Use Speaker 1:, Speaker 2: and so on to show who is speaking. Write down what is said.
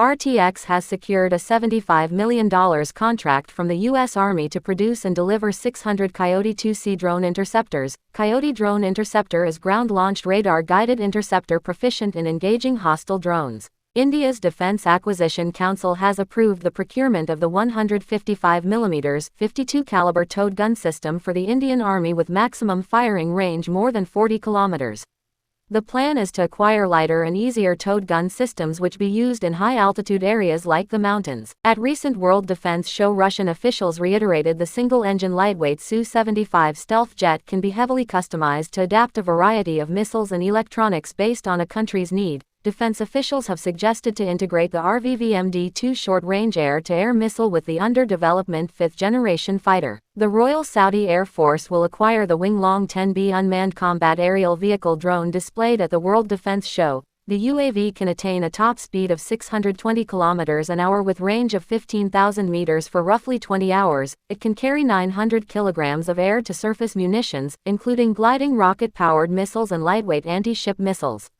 Speaker 1: RTX has secured a $75 million contract from the U.S. Army to produce and deliver 600 Coyote 2C drone interceptors. Coyote drone interceptor is ground-launched radar-guided interceptor proficient in engaging hostile drones. India's Defence Acquisition Council has approved the procurement of the 155 mm 52 caliber towed gun system for the Indian Army with maximum firing range more than 40 kilometers. The plan is to acquire lighter and easier towed gun systems which be used in high-altitude areas like the mountains. At recent World Defense Show, Russian officials reiterated the single-engine lightweight Su-75 stealth jet can be heavily customized to adapt a variety of missiles and electronics based on a country's need. Defense officials have suggested to integrate the RVVMD-2 short-range air-to-air missile with the under-development fifth-generation fighter. The Royal Saudi Air Force will acquire the WL-10B unmanned combat aerial vehicle drone displayed at the World Defense Show. The UAV can attain a top speed of 620 km an hour with range of 15,000 meters for roughly 20 hours. It can carry 900 kilograms of air-to-surface munitions, including gliding rocket-powered missiles and lightweight anti-ship missiles.